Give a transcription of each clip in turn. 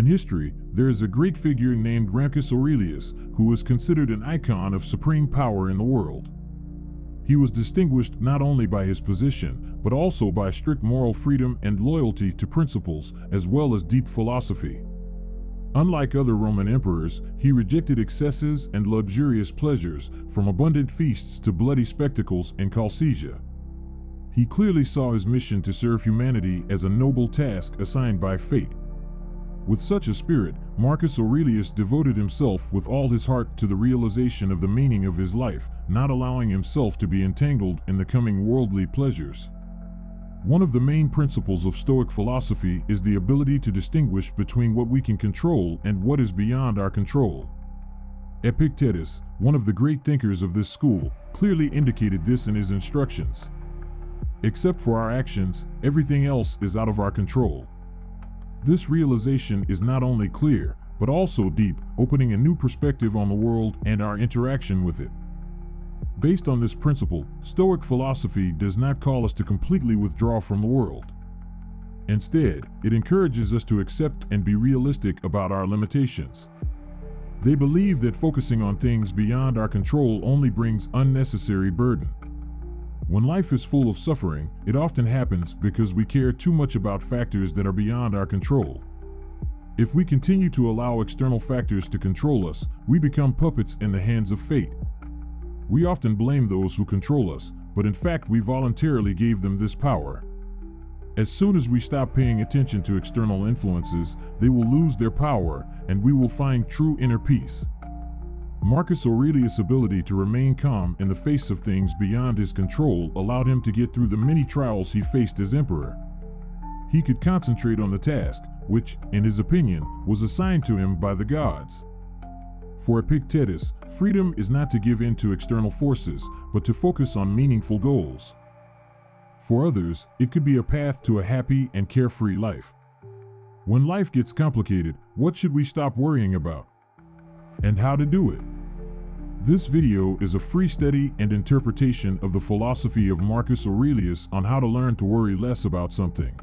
In history, there is a great figure named Marcus Aurelius, who is considered an icon of supreme power in the world. He was distinguished not only by his position, but also by strict moral freedom and loyalty to principles, as well as deep philosophy. Unlike other Roman emperors, he rejected excesses and luxurious pleasures, from abundant feasts to bloody spectacles in Colchisia. He clearly saw his mission to serve humanity as a noble task assigned by fate. With such a spirit, Marcus Aurelius devoted himself with all his heart to the realization of the meaning of his life, not allowing himself to be entangled in the coming worldly pleasures. One of the main principles of Stoic philosophy is the ability to distinguish between what we can control and what is beyond our control. Epictetus, one of the great thinkers of this school, clearly indicated this in his instructions. Except for our actions, everything else is out of our control. This realization is not only clear, but also deep, opening a new perspective on the world and our interaction with it. Based on this principle, Stoic philosophy does not call us to completely withdraw from the world. Instead, it encourages us to accept and be realistic about our limitations. They believe that focusing on things beyond our control only brings unnecessary burden. When life is full of suffering, it often happens because we care too much about factors that are beyond our control. If we continue to allow external factors to control us, we become puppets in the hands of fate. We often blame those who control us, but in fact we voluntarily gave them this power. As soon as we stop paying attention to external influences, they will lose their power, and we will find true inner peace. Marcus Aurelius' ability to remain calm in the face of things beyond his control allowed him to get through the many trials he faced as emperor. He could concentrate on the task, which, in his opinion, was assigned to him by the gods. For Epictetus, freedom is not to give in to external forces, but to focus on meaningful goals. For others, it could be a path to a happy and carefree life. When life gets complicated, what should we stop worrying about? And how to do it? This video is a free study and interpretation of the philosophy of Marcus Aurelius on how to learn to worry less about something.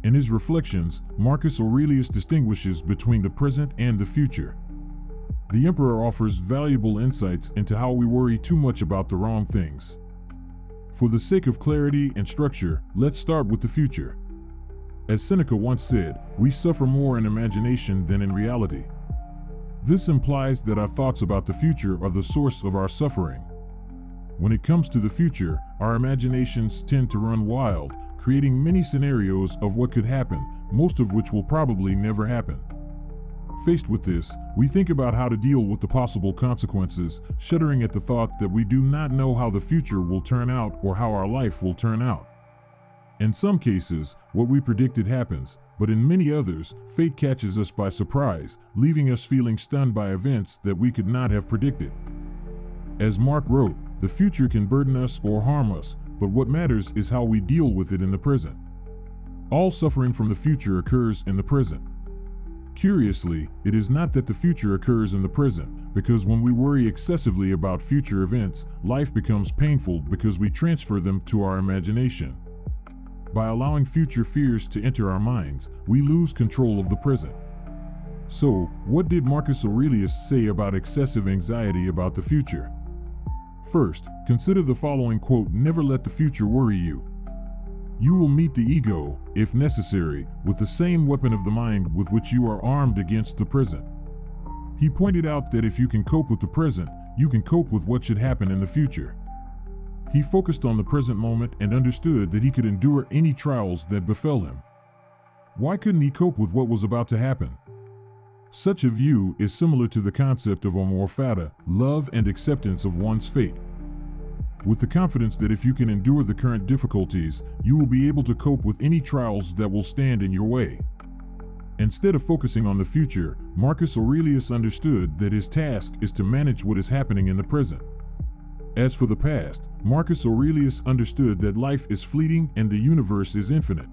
In his reflections, Marcus Aurelius distinguishes between the present and the future. The emperor offers valuable insights into how we worry too much about the wrong things. For the sake of clarity and structure, let's start with the future. As Seneca once said, we suffer more in imagination than in reality. This implies that our thoughts about the future are the source of our suffering. When it comes to the future, our imaginations tend to run wild, creating many scenarios of what could happen, most of which will probably never happen. Faced with this, we think about how to deal with the possible consequences, shuddering at the thought that we do not know how the future will turn out or how our life will turn out. In some cases, what we predicted happens, but in many others, fate catches us by surprise, leaving us feeling stunned by events that we could not have predicted. As Mark wrote, the future can burden us or harm us, but what matters is how we deal with it in the present. All suffering from the future occurs in the present. Curiously, it is not that the future occurs in the present, because when we worry excessively about future events, life becomes painful because we transfer them to our imagination. By allowing future fears to enter our minds, we lose control of the present. So, what did Marcus Aurelius say about excessive anxiety about the future? First, consider the following quote: "Never let the future worry you. You will meet the ego, if necessary, with the same weapon of the mind with which you are armed against the present." He pointed out that if you can cope with the present, you can cope with what should happen in the future. He focused on the present moment and understood that he could endure any trials that befell him. Why couldn't he cope with what was about to happen? Such a view is similar to the concept of amor fati, love and acceptance of one's fate. With the confidence that if you can endure the current difficulties, you will be able to cope with any trials that will stand in your way. Instead of focusing on the future, Marcus Aurelius understood that his task is to manage what is happening in the present. As for the past, Marcus Aurelius understood that life is fleeting and the universe is infinite.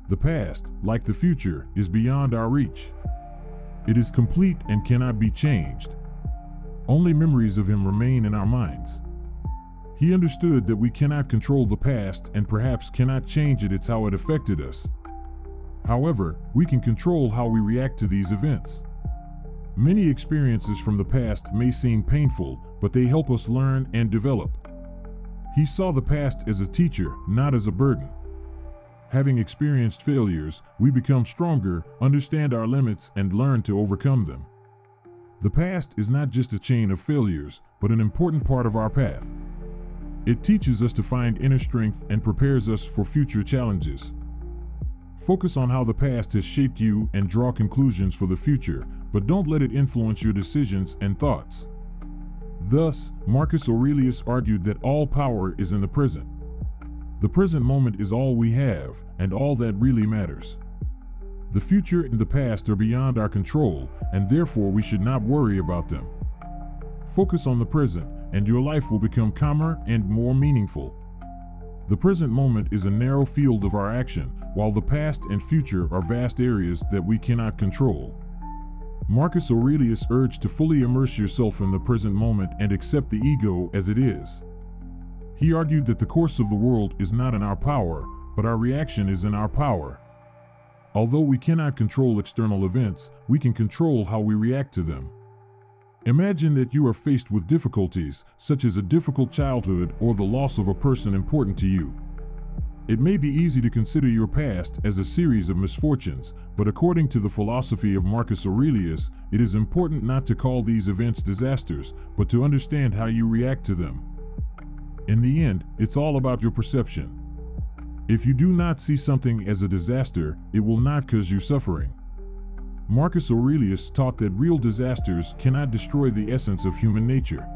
The past, like the future, is beyond our reach. It is complete and cannot be changed. Only memories of him remain in our minds. He understood that we cannot control the past and perhaps cannot change it. It's how it affected us. However, we can control how we react to these events. Many experiences from the past may seem painful, but they help us learn and develop. He saw the past as a teacher, not as a burden. Having experienced failures, we become stronger, understand our limits, and learn to overcome them. The past is not just a chain of failures, but an important part of our path. It teaches us to find inner strength and prepares us for future challenges. Focus on how the past has shaped you and draw conclusions for the future, but don't let it influence your decisions and thoughts. Thus, Marcus Aurelius argued that all power is in the present. The present moment is all we have, and all that really matters. The future and the past are beyond our control, and therefore we should not worry about them. Focus on the present, and your life will become calmer and more meaningful. The present moment is a narrow field of our action, while the past and future are vast areas that we cannot control. Marcus Aurelius urged to fully immerse yourself in the present moment and accept the ego as it is. He argued that the course of the world is not in our power, but our reaction is in our power. Although we cannot control external events, we can control how we react to them. Imagine that you are faced with difficulties, such as a difficult childhood or the loss of a person important to you. It may be easy to consider your past as a series of misfortunes, but according to the philosophy of Marcus Aurelius, it is important not to call these events disasters, but to understand how you react to them. In the end, it's all about your perception. If you do not see something as a disaster, it will not cause you suffering. Marcus Aurelius taught that real disasters cannot destroy the essence of human nature.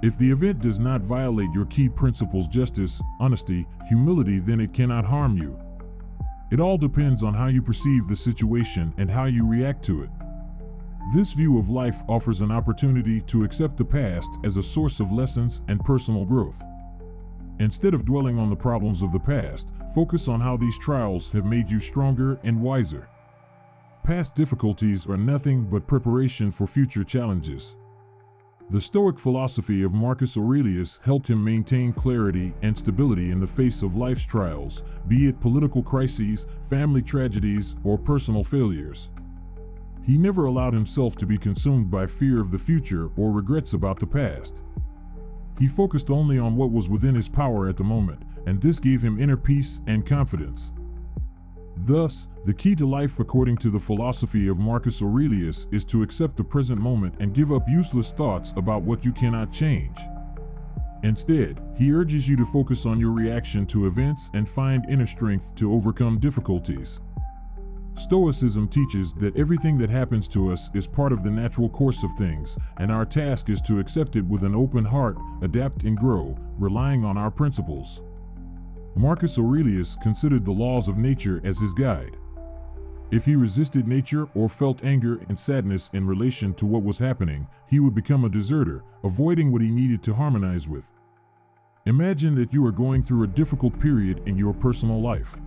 If the event does not violate your key principles, justice, honesty, humility, then it cannot harm you. It all depends on how you perceive the situation and how you react to it. This view of life offers an opportunity to accept the past as a source of lessons and personal growth. Instead of dwelling on the problems of the past, focus on how these trials have made you stronger and wiser. Past difficulties are nothing but preparation for future challenges. The Stoic philosophy of Marcus Aurelius helped him maintain clarity and stability in the face of life's trials, be it political crises, family tragedies, or personal failures. He never allowed himself to be consumed by fear of the future or regrets about the past. He focused only on what was within his power at the moment, and this gave him inner peace and confidence. Thus, the key to life according to the philosophy of Marcus Aurelius is to accept the present moment and give up useless thoughts about what you cannot change. Instead, he urges you to focus on your reaction to events and find inner strength to overcome difficulties. Stoicism teaches that everything that happens to us is part of the natural course of things, and our task is to accept it with an open heart, adapt and grow, relying on our principles. Marcus Aurelius considered the laws of nature as his guide. If he resisted nature or felt anger and sadness in relation to what was happening, he would become a deserter, avoiding what he needed to harmonize with. Imagine that you are going through a difficult period in your personal life.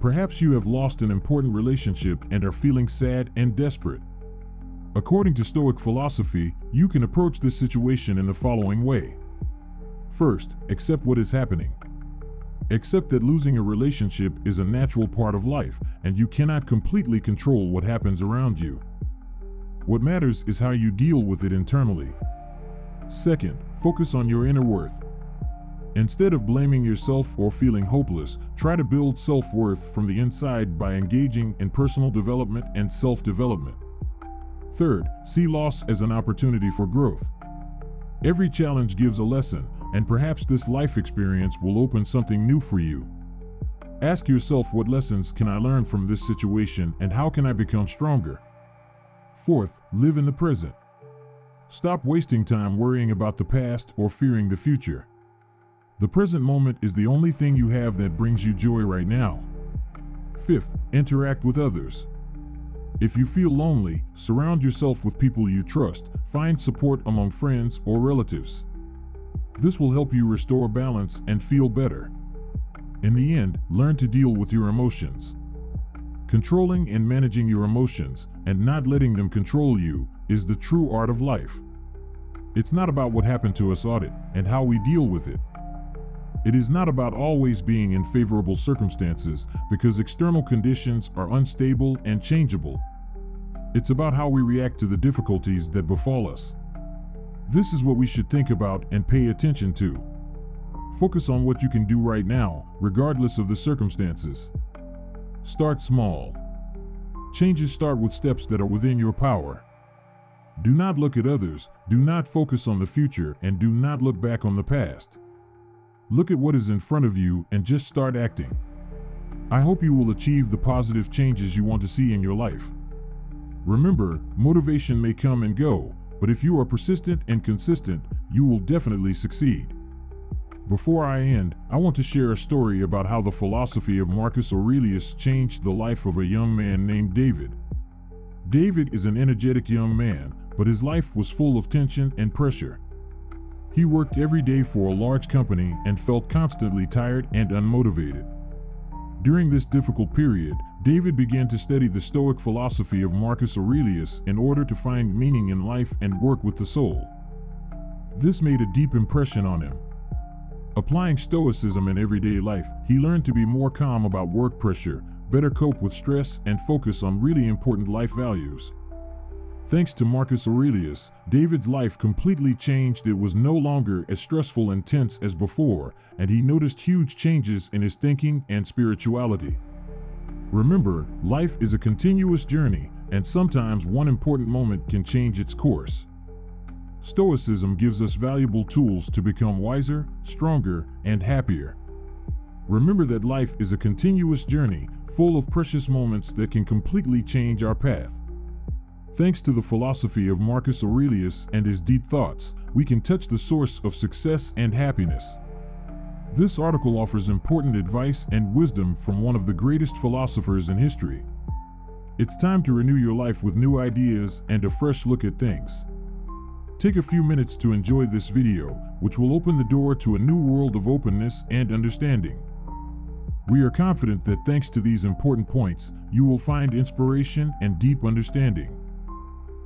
Perhaps you have lost an important relationship and are feeling sad and desperate. According to Stoic philosophy, you can approach this situation in the following way. First, accept what is happening. Accept that losing a relationship is a natural part of life, and you cannot completely control what happens around you. What matters is how you deal with it internally. Second, focus on your inner worth. Instead of blaming yourself or feeling hopeless, try to build self-worth from the inside by engaging in personal development and self-development. Third, see loss as an opportunity for growth. Every challenge gives a lesson, and perhaps this life experience will open something new for you. Ask yourself, what lessons can I learn from this situation and how can I become stronger? Fourth, live in the present. Stop wasting time worrying about the past or fearing the future. The present moment is the only thing you have that brings you joy right now. Fifth, interact with others. If you feel lonely, surround yourself with people you trust. Find support among friends or relatives. This will help you restore balance and feel better. In the end, learn to deal with your emotions. Controlling and managing your emotions, and not letting them control you, is the true art of life. It's not about what happened to us, and how we deal with it. It is not about always being in favorable circumstances, because external conditions are unstable and changeable. It's about how we react to the difficulties that befall us. This is what we should think about and pay attention to. Focus on what you can do right now, regardless of the circumstances. Start small. Changes start with steps that are within your power. Do not look at others, do not focus on the future, and do not look back on the past. Look at what is in front of you and just start acting. I hope you will achieve the positive changes you want to see in your life. Remember, motivation may come and go, but if you are persistent and consistent, you will definitely succeed. Before I end, I want to share a story about how the philosophy of Marcus Aurelius changed the life of a young man named David. David is an energetic young man, but his life was full of tension and pressure. He worked every day for a large company and felt constantly tired and unmotivated. During this difficult period, David began to study the Stoic philosophy of Marcus Aurelius in order to find meaning in life and work with the soul. This made a deep impression on him. Applying Stoicism in everyday life, he learned to be more calm about work pressure, better cope with stress, and focus on really important life values. Thanks to Marcus Aurelius, David's life completely changed. It was no longer as stressful and tense as before, and he noticed huge changes in his thinking and spirituality. Remember, life is a continuous journey, and sometimes one important moment can change its course. Stoicism gives us valuable tools to become wiser, stronger, and happier. Remember that life is a continuous journey, full of precious moments that can completely change our path. Thanks to the philosophy of Marcus Aurelius and his deep thoughts, we can touch the source of success and happiness. This article offers important advice and wisdom from one of the greatest philosophers in history. It's time to renew your life with new ideas and a fresh look at things. Take a few minutes to enjoy this video, which will open the door to a new world of openness and understanding. We are confident that thanks to these important points, you will find inspiration and deep understanding.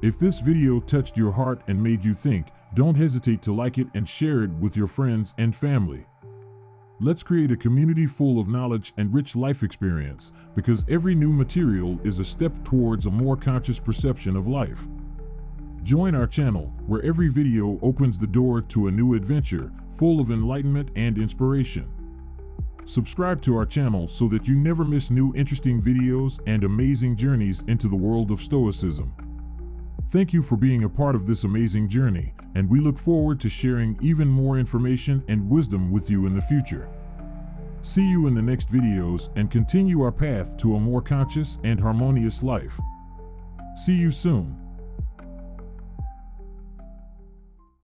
If this video touched your heart and made you think, don't hesitate to like it and share it with your friends and family. Let's create a community full of knowledge and rich life experience, because every new material is a step towards a more conscious perception of life. Join our channel, where every video opens the door to a new adventure, full of enlightenment and inspiration. Subscribe to our channel so that you never miss new interesting videos and amazing journeys into the world of Stoicism. Thank you for being a part of this amazing journey, and we look forward to sharing even more information and wisdom with you in the future. See you in the next videos and continue our path to a more conscious and harmonious life. See you soon.